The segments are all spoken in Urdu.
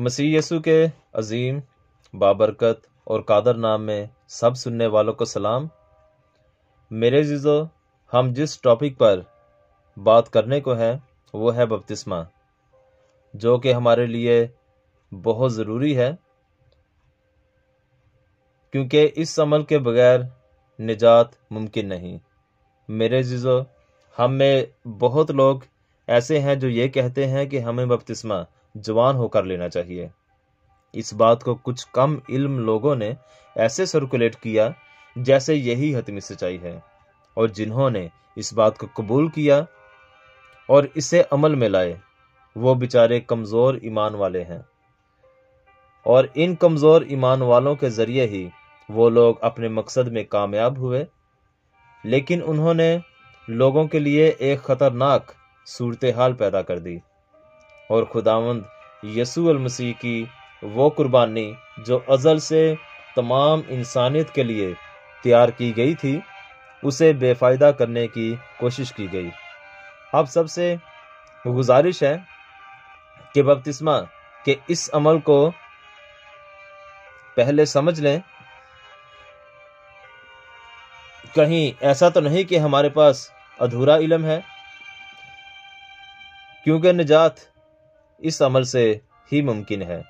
مسیح یسوع کے عظیم بابرکت اور قادر نام میں سب سننے والوں کو سلام۔ میرے عزیزو، ہم جس ٹاپک پر بات کرنے کو ہے وہ ہے بپتسمہ، جو کہ ہمارے لیے بہت ضروری ہے، کیونکہ اس عمل کے بغیر نجات ممکن نہیں۔ میرے عزیزو، ہم میں بہت لوگ ایسے ہیں جو یہ کہتے ہیں کہ ہمیں بپتسمہ جوان ہو کر لینا چاہیے۔ اس بات کو کچھ کم علم لوگوں نے ایسے سرکولیٹ کیا جیسے یہی حتمی سچائی ہے، اور جنہوں نے اس بات کو قبول کیا اور اسے عمل میں لائے وہ بیچارے کمزور ایمان والے ہیں، اور ان کمزور ایمان والوں کے ذریعے ہی وہ لوگ اپنے مقصد میں کامیاب ہوئے، لیکن انہوں نے لوگوں کے لیے ایک خطرناک صورتحال پیدا کر دی، اور خداوند یسوع المسیح کی وہ قربانی جو ازل سے تمام انسانیت کے لیے تیار کی گئی تھی اسے بے فائدہ کرنے کی کوشش کی گئی۔ اب سب سے گزارش ہے کہ بپتسمہ کے اس عمل کو پہلے سمجھ لیں۔ کہیں ایسا تو نہیں کہ ہمارے پاس ادھورا علم ہے، کیونکہ نجات اس عمل سے ہی ممکن ہے۔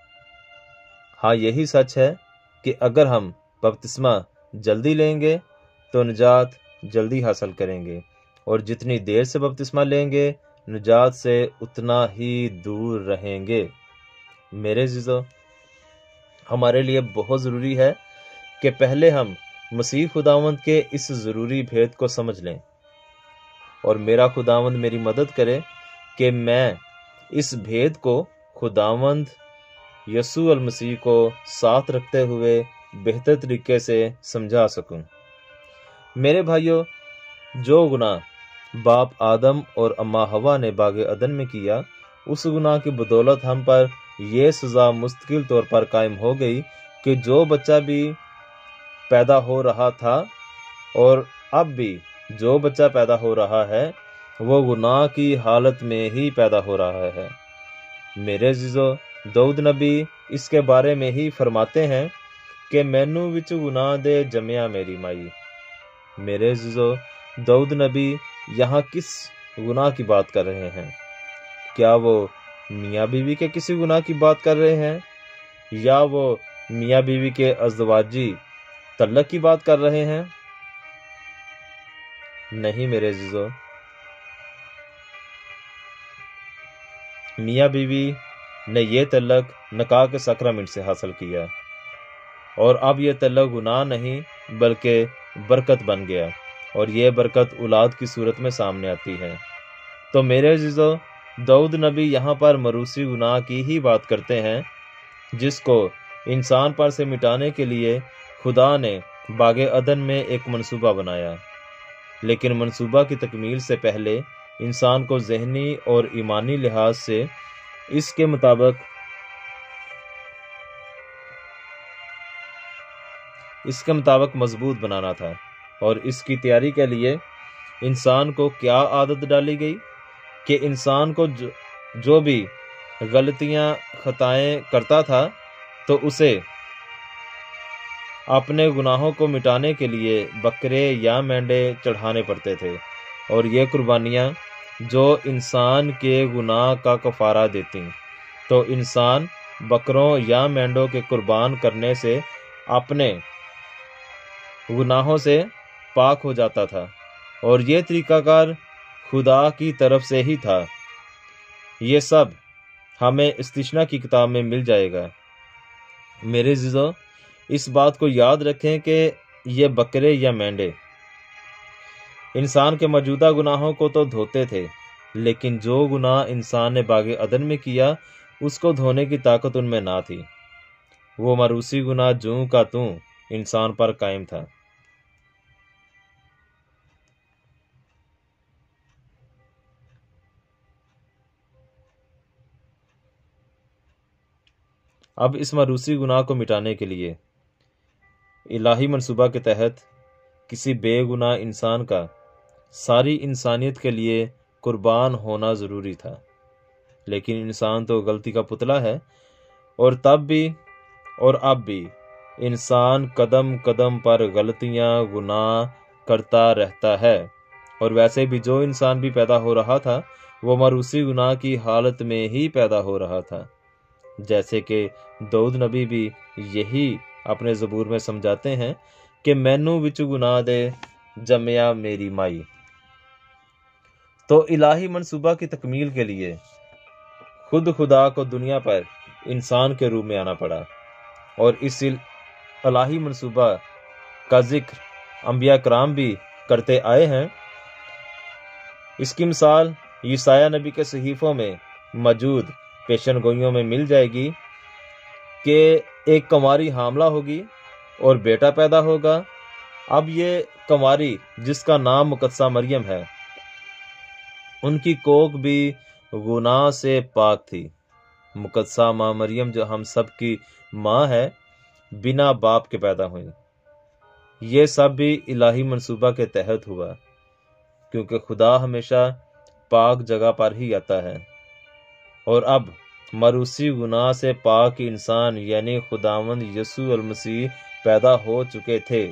ہاں، یہی سچ ہے کہ اگر ہم بپتسمہ جلدی لیں گے تو نجات جلدی حاصل کریں گے، اور جتنی دیر سے بپتسمہ لیں گے نجات سے اتنا ہی دور رہیں گے۔ میرے عزیزو، ہمارے لیے بہت ضروری ہے کہ پہلے ہم مسیح خداوند کے اس ضروری بھید کو سمجھ لیں، اور میرا خداوند میری مدد کرے کہ میں اس بھید کو خداوند یسوع المسیح کو ساتھ رکھتے ہوئے بہتر طریقے سے سمجھا سکوں۔ میرے بھائیو، جو گناہ باپ آدم اور اماں حوا نے باغ عدن میں کیا، اس گناہ کی بدولت ہم پر یہ سزا مستقل طور پر قائم ہو گئی کہ جو بچہ بھی پیدا ہو رہا تھا اور اب بھی جو بچہ پیدا ہو رہا ہے وہ گناہ کی حالت میں ہی پیدا ہو رہا ہے۔ میرے عزیزو، داؤد نبی اس کے بارے میں ہی فرماتے ہیں کہ مینو وچ گناہ دے جمیا میری مائی۔ میرے عزیزو، داؤد نبی یہاں کس گناہ کی بات کر رہے ہیں؟ کیا وہ میاں بیوی کے کسی گناہ کی بات کر رہے ہیں، یا وہ میاں بیوی کے ازدواجی طلاق کی بات کر رہے ہیں؟ نہیں میرے عزیزو، میاں بیوی نے یہ تعلق نکاح کے سیکرامنٹ سے حاصل کیا، اور اب یہ تعلق گناہ نہیں بلکہ برکت بن گیا، اور یہ برکت اولاد کی صورت میں سامنے آتی ہے۔ تو میرے عزیزو، داؤد نبی یہاں پر موروثی گناہ کی ہی بات کرتے ہیں، جس کو انسان پر سے مٹانے کے لیے خدا نے باغ عدن میں ایک منصوبہ بنایا، لیکن منصوبہ کی تکمیل سے پہلے انسان کو ذہنی اور ایمانی لحاظ سے اس کے مطابق مضبوط بنانا تھا، اور اس کی تیاری کے لیے انسان کو کیا عادت ڈالی گئی کہ انسان کو جو بھی غلطیاں خطائیں کرتا تھا تو اسے اپنے گناہوں کو مٹانے کے لیے بکرے یا مینڈے چڑھانے پڑتے تھے، اور یہ قربانیاں جو انسان کے گناہ کا کفارہ دیتی، تو انسان بکروں یا مینڈوں کے قربان کرنے سے اپنے گناہوں سے پاک ہو جاتا تھا، اور یہ طریقہ کار خدا کی طرف سے ہی تھا۔ یہ سب ہمیں استثنا کی کتاب میں مل جائے گا۔ میرے عزیزو، اس بات کو یاد رکھیں کہ یہ بکرے یا مینڈے انسان کے موجودہ گناہوں کو تو دھوتے تھے، لیکن جو گناہ انسان نے باغ عدن میں کیا اس کو دھونے کی طاقت ان میں نہ تھی۔ وہ موروثی گناہ جوں کا توں انسان پر قائم تھا۔ اب اس موروثی گناہ کو مٹانے کے لیے الہی منصوبہ کے تحت کسی بے گناہ انسان کا ساری انسانیت کے لیے قربان ہونا ضروری تھا، لیکن انسان تو غلطی کا پتلا ہے، اور تب بھی اور اب بھی انسان قدم قدم پر غلطیاں گناہ کرتا رہتا ہے، اور ویسے بھی جو انسان بھی پیدا ہو رہا تھا وہ مروسی گناہ کی حالت میں ہی پیدا ہو رہا تھا، جیسے کہ داؤد نبی بھی یہی اپنے زبور میں سمجھاتے ہیں کہ مینوں وچ گناہ دے جمیا میری مائی۔ تو الہی منصوبہ کی تکمیل کے لیے خود خدا کو دنیا پر انسان کے روپ میں آنا پڑا، اور اس الہی منصوبہ کا ذکر انبیاء کرام بھی کرتے آئے ہیں۔ اس کی مثال یسایہ نبی کے صحیفوں میں موجود پیشن گوئیوں میں مل جائے گی کہ ایک کنواری حاملہ ہوگی اور بیٹا پیدا ہوگا۔ اب یہ کنواری جس کا نام مقدسہ مریم ہے، ان کی کوکھ بھی گناہ سے پاک تھی۔ مقدسہ ماں مریم جو ہم سب کی ماں ہے، بنا باپ کے پیدا ہوئی۔ یہ سب بھی الہی منصوبہ کے تحت ہوا، کیونکہ خدا ہمیشہ پاک جگہ پر ہی آتا ہے، اور اب مروسی گناہ سے پاک انسان یعنی خداوند یسوع المسیح پیدا ہو چکے تھے،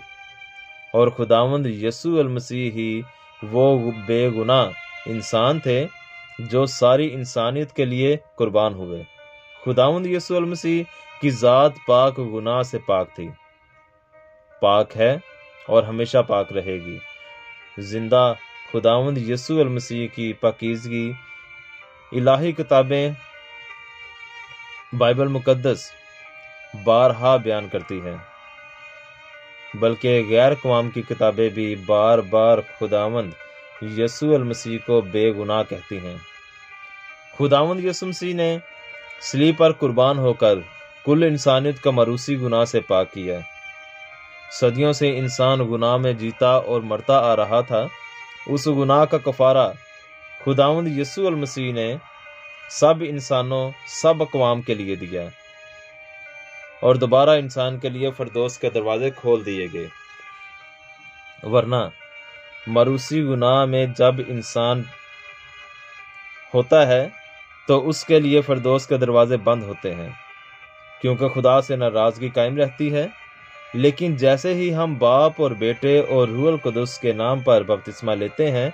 اور خداوند یسوع المسیح ہی وہ بے گناہ انسان تھے جو ساری انسانیت کے لیے قربان ہوئے۔ خداوند یسوع المسیح کی ذات پاک گناہ سے پاک تھی، پاک ہے اور ہمیشہ پاک رہے گی۔ زندہ خداوند یسوع المسیح کی پاکیزگی الہی کتابیں بائبل مقدس بارہا بیان کرتی ہے، بلکہ غیر اقوام کی کتابیں بھی بار بار خداوند یسوع المسیح کو بے گناہ کہتی ہیں۔ خداوند یسوع مسیح نے صلیب پر قربان ہو کر کل انسانیت کا مروسی گناہ سے پاک کیا۔ صدیوں سے انسان گناہ میں جیتا اور مرتا آ رہا تھا۔ اس گناہ کا کفارہ خداوند یسوع المسیح نے سب انسانوں، سب اقوام کے لیے دیا، اور دوبارہ انسان کے لیے فردوس کے دروازے کھول دیے گئے۔ ورنہ مروسی گناہ میں جب انسان ہوتا ہے تو اس کے لیے فردوس کے دروازے بند ہوتے ہیں، کیونکہ خدا سے ناراضگی قائم رہتی ہے۔ لیکن جیسے ہی ہم باپ اور بیٹے اور روح القدس کے نام پر بپتسمہ لیتے ہیں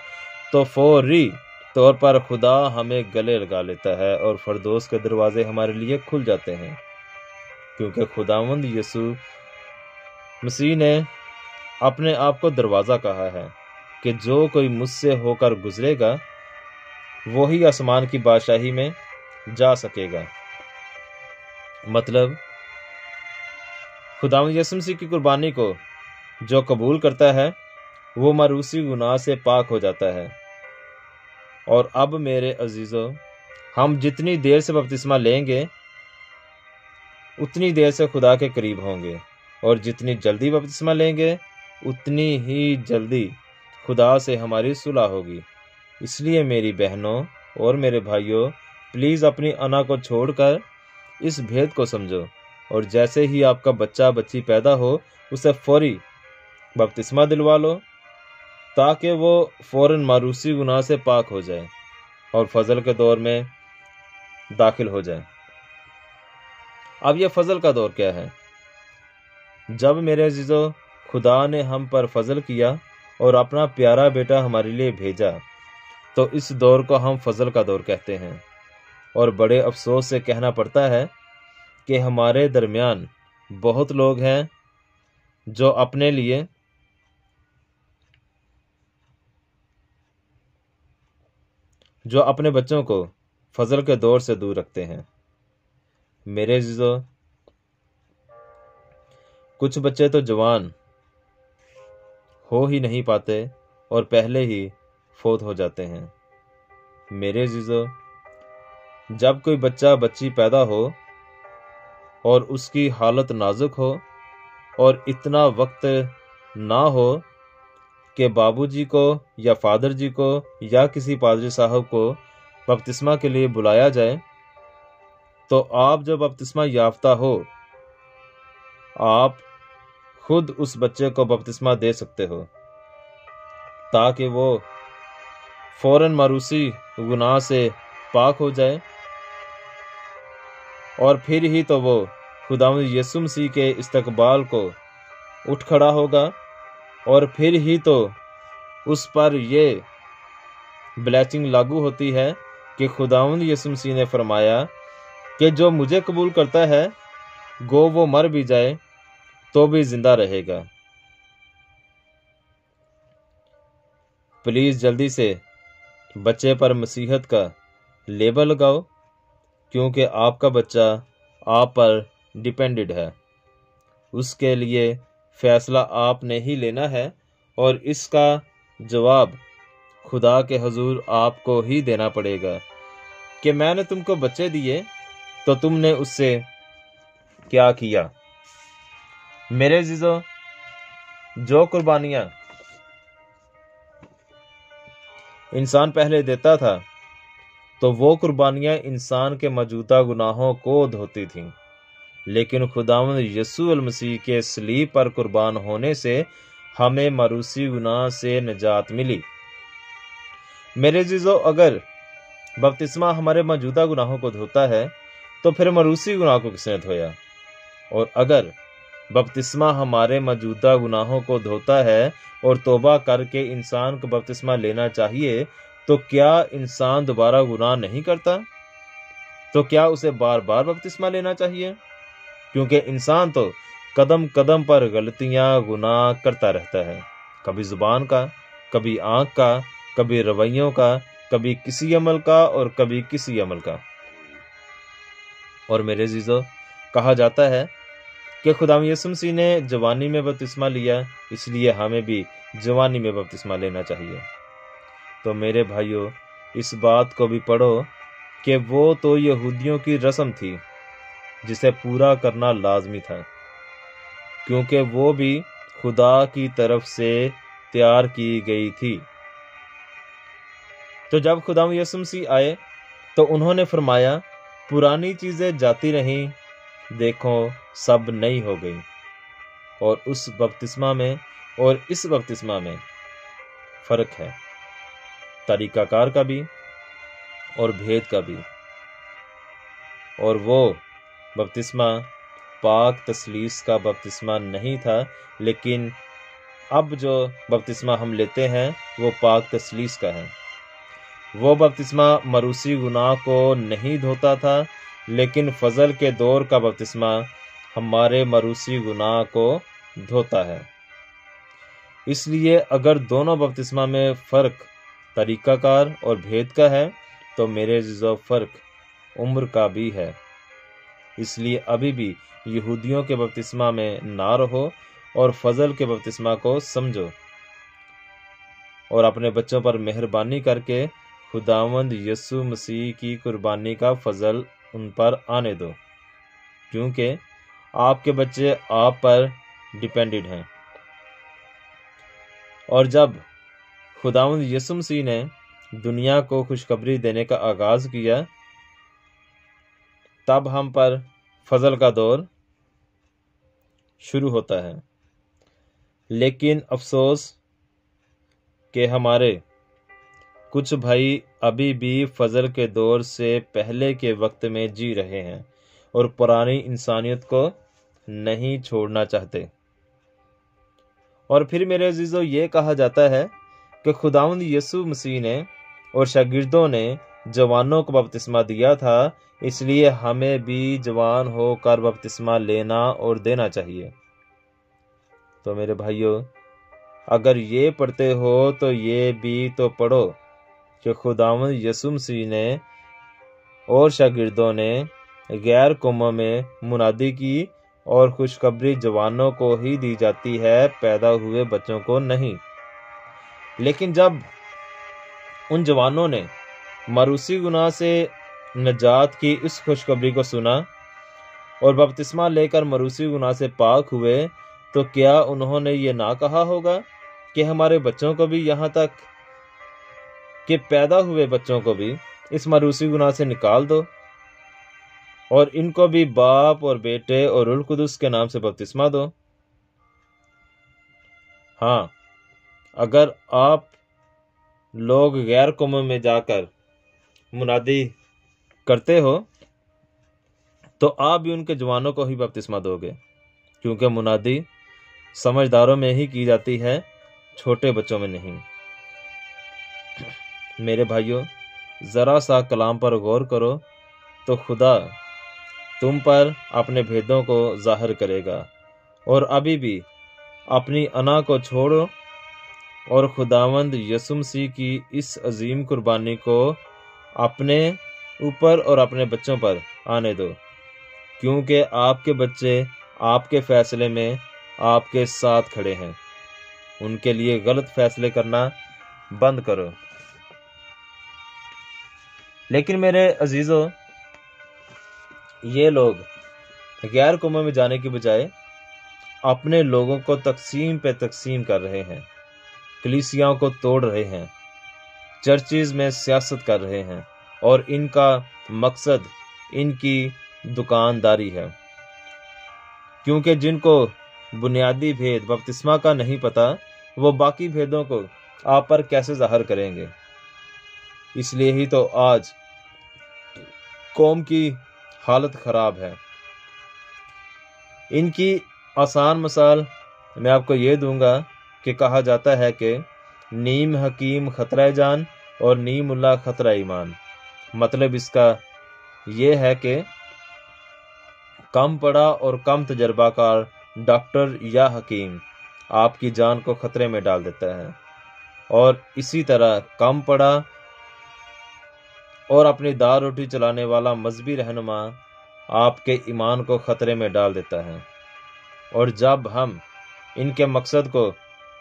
تو فوری طور پر خدا ہمیں گلے لگا لیتا ہے اور فردوس کے دروازے ہمارے لیے کھل جاتے ہیں، کیونکہ خداوند یسوع مسیح نے اپنے آپ کو دروازہ کہا ہے کہ جو کوئی مجھ سے ہو کر گزرے گا وہی آسمان کی بادشاہی میں جا سکے گا۔ مطلب خداوند یسوع مسیح کی قربانی کو جو قبول کرتا ہے وہ مروسی گناہ سے پاک ہو جاتا ہے۔ اور اب میرے عزیزو، ہم جتنی دیر سے بپتسمہ لیں گے اتنی دیر سے خدا کے قریب ہوں گے، اور جتنی جلدی بپتسمہ لیں گے اتنی ہی جلدی خدا سے ہماری صلح ہوگی۔ اس لیے میری بہنوں اور میرے بھائیوں، پلیز اپنی انا کو چھوڑ کر اس بھید کو سمجھو، اور جیسے ہی آپ کا بچہ بچی پیدا ہو اسے فوری بپتسمہ دلوا لو، تاکہ وہ فوراً مروسی گناہ سے پاک ہو جائے اور فضل کے دور میں داخل ہو جائے۔ اب یہ فضل کا دور کیا ہے؟ جب میرے عزیزو خدا نے ہم پر فضل کیا اور اپنا پیارا بیٹا ہمارے لیے بھیجا، تو اس دور کو ہم فضل کا دور کہتے ہیں، اور بڑے افسوس سے کہنا پڑتا ہے کہ ہمارے درمیان بہت لوگ ہیں جو اپنے بچوں کو فضل کے دور سے دور رکھتے ہیں۔ میرے عزیزو، کچھ بچے تو جوان ہو ہی نہیں پاتے اور پہلے ہی فوت ہو جاتے ہیں۔ میرے عزیزو، جب کوئی بچہ بچی پیدا ہو اور اس کی حالت نازک ہو اور اتنا وقت نہ ہو کہ بابو جی کو یا فادر جی کو یا کسی پادری صاحب کو بپتسمہ کے لیے بلایا جائے، تو آپ جب بپتسمہ یافتہ ہو آپ خود اس بچے کو بپتسمہ دے سکتے ہو، تاکہ وہ فوراً مروسی گناہ سے پاک ہو جائے اور پھر ہی تو وہ خداوند یسوع مسیح کے استقبال کو اٹھ کھڑا ہوگا، اور پھر ہی تو اس پر یہ بلیسنگ لاگو ہوتی ہے کہ خداوند یسوع مسیح نے فرمایا کہ جو مجھے قبول کرتا ہے گو وہ مر بھی جائے تو بھی زندہ رہے گا۔ پلیز جلدی سے بچے پر مسیحت کا لیبل لگاؤ، کیونکہ آپ کا بچہ آپ پر ڈیپینڈڈ ہے۔ اس کے لیے فیصلہ آپ نے ہی لینا ہے، اور اس کا جواب خدا کے حضور آپ کو ہی دینا پڑے گا کہ میں نے تم کو بچے دیے تو تم نے اس سے کیا کیا۔ میرے عزیزو، جو قربانیاں انسان پہلے دیتا تھا تو وہ قربانیاں انسان کے موجودہ گناہوں کو دھوتی تھیں، لیکن خداوند یسوع المسیح کے صلیب پر قربان ہونے سے ہمیں مروسی گناہ سے نجات ملی۔ میرے عزیزو، اگر بپتسمہ ہمارے موجودہ گناہوں کو دھوتا ہے تو پھر مروسی گناہ کو کس نے دھویا؟ اور اگر بپتسمہ ہمارے موجودہ گناہوں کو دھوتا ہے اور توبہ کر کے انسان کو بپتسمہ لینا چاہیے، تو کیا انسان دوبارہ گناہ نہیں کرتا؟ تو کیا اسے بار بار بپتسمہ لینا چاہیے؟ کیونکہ انسان تو قدم قدم پر غلطیاں گناہ کرتا رہتا ہے، کبھی زبان کا، کبھی آنکھ کا، کبھی رویوں کا، کبھی کسی عمل کا اور کبھی کسی عمل کا۔ اور میرے عزیزو، کہا جاتا ہے کہ خدا یسوع مسیح نے جوانی میں بپتسمہ لیا، اس لیے ہمیں بھی جوانی میں بپتسمہ لینا چاہیے۔ تو میرے بھائیو، اس بات کو بھی پڑھو کہ وہ تو یہودیوں کی رسم تھی جسے پورا کرنا لازمی تھا، کیونکہ وہ بھی خدا کی طرف سے تیار کی گئی تھی۔ تو جب خدا یسوع مسیح آئے تو انہوں نے فرمایا، پرانی چیزیں جاتی رہیں، دیکھو سب نئی ہو گئی۔ اور اس بپتسمہ میں اور اس بپتسمہ میں فرق ہے، طریقہ کار کا بھی اور بھید کا بھی۔ اور وہ بپتسمہ پاک تثلیث کا بپتسمہ نہیں تھا، لیکن اب جو بپتسمہ ہم لیتے ہیں وہ پاک تثلیث کا ہے۔ وہ بپتسمہ مروسی گناہ کو نہیں دھوتا تھا، لیکن فضل کے دور کا بپتسمہ ہمارے مروسی گناہ کو دھوتا ہے۔ اس لیے اگر دونوں بپتسمہ میں فرق طریقہ کار اور بھید کا ہے تو میرے عزیزو فرق عمر کا بھی ہے۔ اس لیے ابھی بھی یہودیوں کے بپتسمہ میں نہ رہو اور فضل کے بپتسمہ کو سمجھو، اور اپنے بچوں پر مہربانی کر کے خداوند یسوع مسیح کی قربانی کا فضل ان پر آنے دو، کیونکہ آپ کے بچے آپ پر ڈیپینڈڈ ہیں۔ اور جب خداوند یسوع مسیح نے دنیا کو خوشخبری دینے کا آغاز کیا، تب ہم پر فضل کا دور شروع ہوتا ہے۔ لیکن افسوس کہ ہمارے کچھ بھائی ابھی بھی فضل کے دور سے پہلے کے وقت میں جی رہے ہیں اور پرانی انسانیت کو نہیں چھوڑنا چاہتے۔ اور پھر میرے عزیزو، یہ کہا جاتا ہے کہ خداوند یسوع مسیح نے اور شاگردوں نے جوانوں کو بپتسمہ دیا تھا، اس لیے ہمیں بھی جوان ہو کر بپتسمہ لینا اور دینا چاہیے۔ تو میرے بھائیو، اگر یہ پڑھتے ہو تو یہ بھی تو پڑھو کہ خداوند یسوع مسیح نے اور شاگردوں نے غیر قوموں میں منادی کی، اور خوشخبری جوانوں کو ہی دی جاتی ہے، پیدا ہوئے بچوں کو نہیں۔ لیکن جب ان جوانوں نے مروسی گناہ سے نجات کی اس خوشخبری کو سنا اور بپتسمہ لے کر مروسی گناہ سے پاک ہوئے، تو کیا انہوں نے یہ نہ کہا ہوگا کہ ہمارے بچوں کو بھی یہاں تک کہ پیدا ہوئے بچوں کو بھی اس مروسی گناہ سے نکال دو، اور ان کو بھی باپ اور بیٹے اور روح القدس کے نام سے بپتسمہ دو؟ ہاں، اگر آپ لوگ غیر قوموں میں جا کر منادی کرتے ہو تو آپ بھی ان کے جوانوں کو ہی بپتسمہ دو گے، کیونکہ منادی سمجھداروں میں ہی کی جاتی ہے، چھوٹے بچوں میں نہیں۔ میرے بھائیوں، ذرا سا کلام پر غور کرو تو خدا تم پر اپنے بھیدوں کو ظاہر کرے گا، اور ابھی بھی اپنی انا کو چھوڑو اور خداوند یسوع مسیح کی اس عظیم قربانی کو اپنے اوپر اور اپنے بچوں پر آنے دو، کیونکہ آپ کے بچے آپ کے فیصلے میں آپ کے ساتھ کھڑے ہیں۔ ان کے لیے غلط فیصلے کرنا بند کرو۔ لیکن میرے عزیزو، یہ لوگ غیر قوموں میں جانے کی بجائے اپنے لوگوں کو تقسیم پہ تقسیم کر رہے ہیں، کلیسیاؤں کو توڑ رہے ہیں، چرچز میں سیاست کر رہے ہیں، اور ان کا مقصد ان کی دکانداری ہے، کیونکہ جن کو بنیادی بھید بپتسمہ کا نہیں پتا، وہ باقی بھیدوں کو آپ پر کیسے ظاہر کریں گے؟ اس لیے ہی تو آج قوم کی حالت خراب ہے۔ ان کی آسان مثال میں آپ کو یہ دوں گا کہ کہا جاتا ہے کہ نیم حکیم خطرہ جان اور نیم اللہ خطرہ ایمان۔ مطلب اس کا یہ ہے کہ کم پڑھا اور کم تجربہ کار ڈاکٹر یا حکیم آپ کی جان کو خطرے میں ڈال دیتا ہے، اور اسی طرح کم پڑھا اور اپنی دال روٹی چلانے والا مذہبی رہنما آپ کے ایمان کو خطرے میں ڈال دیتا ہے۔ اور جب ہم ان کے مقصد کو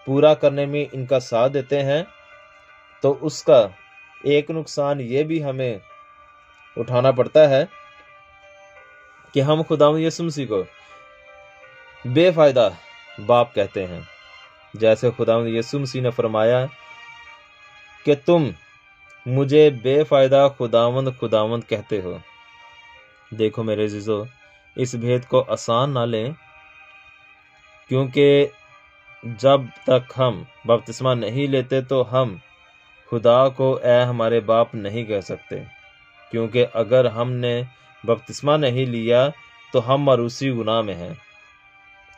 پورا کرنے میں ان کا ساتھ دیتے ہیں تو اس کا ایک نقصان یہ بھی ہمیں اٹھانا پڑتا ہے کہ ہم خداوند یسوع مسیح کو بے فائدہ باپ کہتے ہیں، جیسے خداوند یسوع مسیح نے فرمایا کہ تم مجھے بے فائدہ خداوند خداوند کہتے ہو۔ دیکھو میرے عزیزو، اس بھید کو آسان نہ لیں، کیونکہ جب تک ہم بپتسمہ نہیں لیتے تو ہم خدا کو اے ہمارے باپ نہیں کہہ سکتے، کیونکہ اگر ہم نے بپتسمہ نہیں لیا تو ہم مروثی گناہ میں ہیں،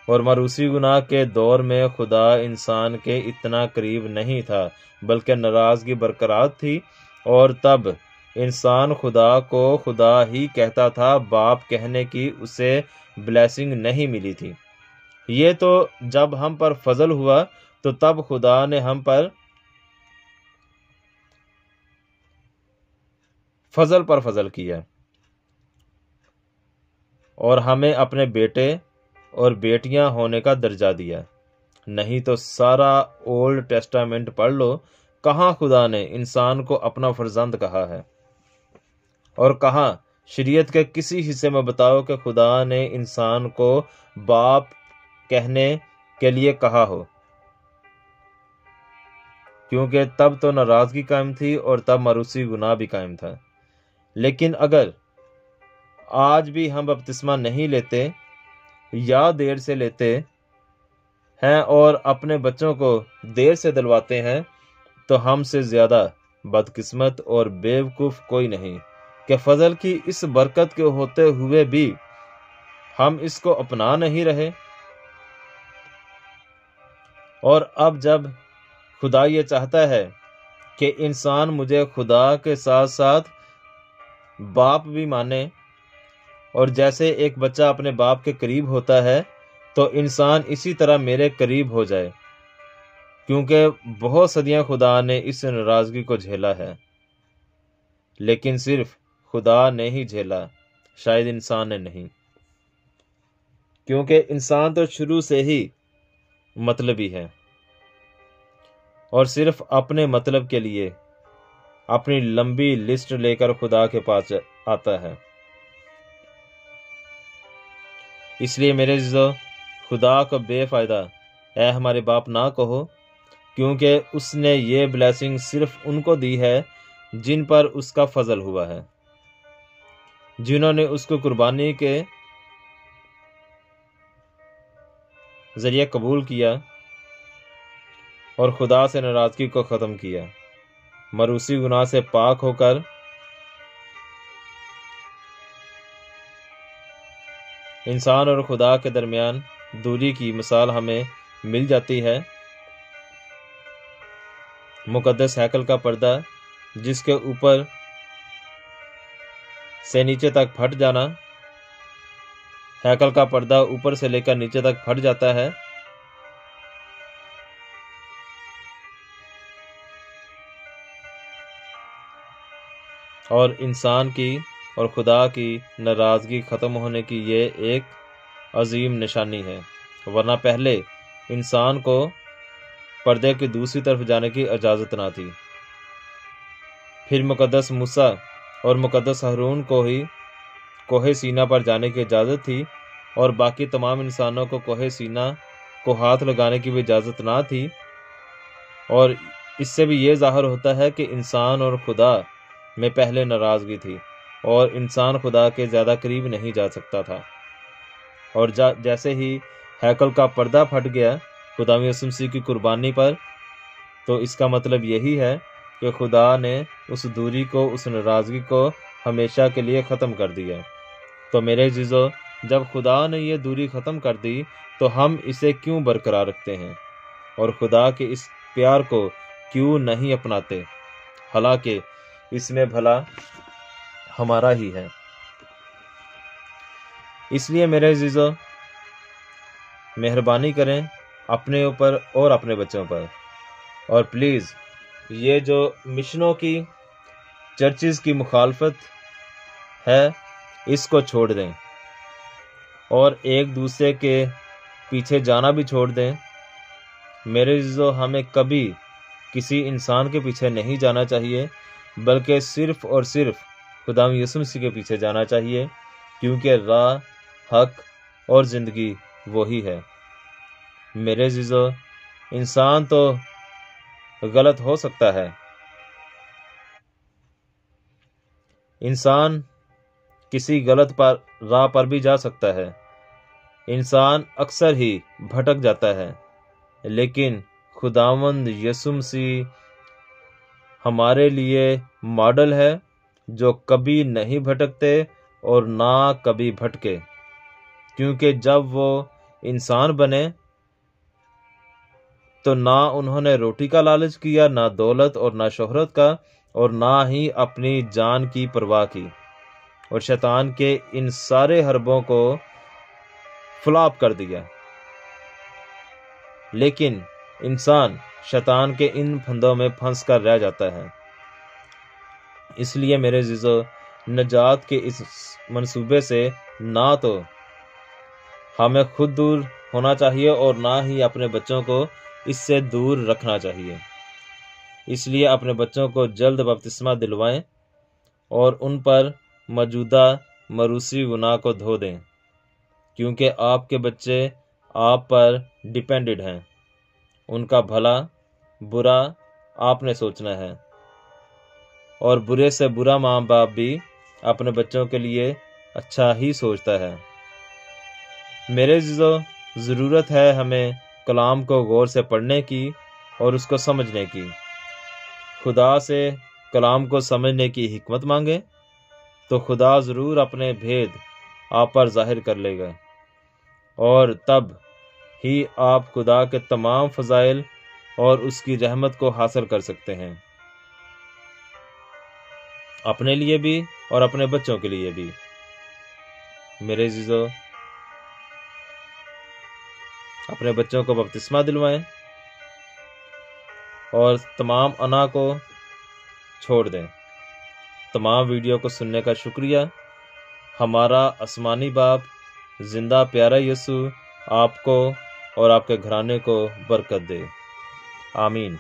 اور مروثی گناہ کے دور میں خدا انسان کے اتنا قریب نہیں تھا، بلکہ ناراضگی برقرار تھی، اور تب انسان خدا کو خدا ہی کہتا تھا، باپ کہنے کی اسے بلیسنگ نہیں ملی تھی۔ یہ تو جب ہم پر فضل ہوا تو تب خدا نے ہم پر فضل کیا اور ہمیں اپنے بیٹے اور بیٹیاں ہونے کا درجہ دیا۔ نہیں تو سارا اولڈ ٹیسٹامنٹ پڑھ لو، کہاں خدا نے انسان کو اپنا فرزند کہا ہے، اور کہاں شریعت کے کسی حصے میں بتاؤ کہ خدا نے انسان کو باپ کہنے کے لیے کہا ہو، کیونکہ تب تو ناراضگی قائم تھی اور تب مروثی گناہ بھی قائم تھا۔ لیکن اگر آج بھی ہم بپتسمہ نہیں لیتے یا دیر سے لیتے ہیں اور اپنے بچوں کو دیر سے دلواتے ہیں، تو ہم سے زیادہ بدقسمت اور بیوقوف کوئی نہیں کہ فضل کی اس برکت کے ہوتے ہوئے بھی ہم اس کو اپنا نہیں رہے۔ اور اب جب خدا یہ چاہتا ہے کہ انسان مجھے خدا کے ساتھ ساتھ باپ بھی مانے، اور جیسے ایک بچہ اپنے باپ کے قریب ہوتا ہے تو انسان اسی طرح میرے قریب ہو جائے، کیونکہ بہت صدیاں خدا نے اس ناراضگی کو جھیلا ہے، لیکن صرف خدا نے ہی جھیلا، شاید انسان نے نہیں، کیونکہ انسان تو شروع سے ہی مطلبی ہے اور صرف اپنے مطلب کے لیے اپنی لمبی لسٹ لے کر خدا کے پاس آتا ہے۔ اس لیے میرے عزیزو، خدا کو بے فائدہ اے ہمارے باپ نہ کہو، کیونکہ اس نے یہ بلیسنگ صرف ان کو دی ہے جن پر اس کا فضل ہوا ہے، جنہوں نے اس کو قربانی کے ذریعے قبول کیا اور خدا سے ناراضگی کو ختم کیا، مروثی گناہ سے پاک ہو کر انسان اور خدا کے درمیان دوری کی مثال ہمیں مل جاتی ہے۔ مقدس ہیکل کا پردہ جس کے اوپر سے نیچے تک پھٹ جانا، ہیکل کا پردہ اوپر سے لے کر نیچے تک پھٹ جاتا ہے، اور انسان کی اور خدا کی ناراضگی ختم ہونے کی یہ ایک عظیم نشانی ہے، ورنہ پہلے انسان کو پردے کی دوسری طرف جانے کی اجازت نہ تھی۔ پھر مقدس موسیٰ اور مقدس ہارون کو ہی کوہ سینا پر جانے کی اجازت تھی، اور باقی تمام انسانوں کو کوہ سینا کو ہاتھ لگانے کی بھی اجازت نہ تھی، اور اس سے بھی یہ ظاہر ہوتا ہے کہ انسان اور خدا میں پہلے ناراضگی تھی، اور انسان خدا کے زیادہ قریب نہیں جا سکتا تھا۔ اور جیسے ہی ہیکل کا پردہ پھٹ گیا خدا یسوع مسیح کی قربانی پر، تو اس کا مطلب یہی ہے کہ خدا نے اس دوری کو، اس ناراضگی کو ہمیشہ کے لیے ختم کر دیا۔ تو میرے عزیزو، جب خدا نے یہ دوری ختم کر دی تو ہم اسے کیوں برقرار رکھتے ہیں اور خدا کے اس پیار کو کیوں نہیں اپناتے، حالانکہ اس میں بھلا ہمارا ہی ہے۔ اس لیے میرے عزیزو، مہربانی کریں اپنے اوپر اور اپنے بچوں پر، اور پلیز یہ جو مشنوں کی، چرچز کی مخالفت ہے اس کو چھوڑ دیں، اور ایک دوسرے کے پیچھے جانا بھی چھوڑ دیں۔ میرے عزیزو، ہمیں کبھی کسی انسان کے پیچھے نہیں جانا چاہیے، بلکہ صرف اور صرف خدا یسوع مسیح کے پیچھے جانا چاہیے، کیونکہ راہ، حق اور زندگی وہی ہے۔ میرے عزیزو، انسان تو غلط ہو سکتا ہے، انسان کسی غلط راہ پر بھی جا سکتا ہے، انسان اکثر ہی بھٹک جاتا ہے، لیکن خداوند یسوع مسیح ہمارے لیے ماڈل ہے جو کبھی نہیں بھٹکتے اور نہ کبھی بھٹکے، کیونکہ جب وہ انسان بنے تو نہ انہوں نے روٹی کا لالچ کیا، نہ دولت اور نہ شہرت کا، اور نہ ہی اپنی جان کی پرواہ کی، اور شیطان کے ان سارے حربوں کو فلاپ کر دیا۔ لیکن انسان شیطان کے ان پھندوں میں پھنس کر رہ جاتا ہے۔ اس لیے میرے عزیزو، نجات کے اس منصوبے سے نہ تو ہمیں خود دور ہونا چاہیے اور نہ ہی اپنے بچوں کو اس سے دور رکھنا چاہیے۔ اس لیے اپنے بچوں کو جلد بپتسمہ دلوائیں اور ان پر موجودہ موروثی گناہ کو دھو دیں، کیونکہ آپ کے بچے آپ پر ڈیپینڈڈ ہیں۔ ان کا بھلا برا آپ نے سوچنا ہے، اور برے سے برا ماں باپ بھی اپنے بچوں کے لیے اچھا ہی سوچتا ہے۔ میرے عزیزو، ضرورت ہے ہمیں کلام کو غور سے پڑھنے کی اور اس کو سمجھنے کی۔ خدا سے کلام کو سمجھنے کی حکمت مانگے تو خدا ضرور اپنے بھید آپ پر ظاہر کر لے گا، اور تب ہی آپ خدا کے تمام فضائل اور اس کی رحمت کو حاصل کر سکتے ہیں، اپنے لیے بھی اور اپنے بچوں کے لیے بھی۔ میرے عزیزو، اپنے بچوں کو بپتسمہ دلوائیں اور تمام انا کو چھوڑ دیں۔ تمام ویڈیو کو سننے کا شکریہ۔ ہمارا آسمانی باپ، زندہ پیارا یسوع آپ کو اور آپ کے گھرانے کو برکت دے۔ آمین۔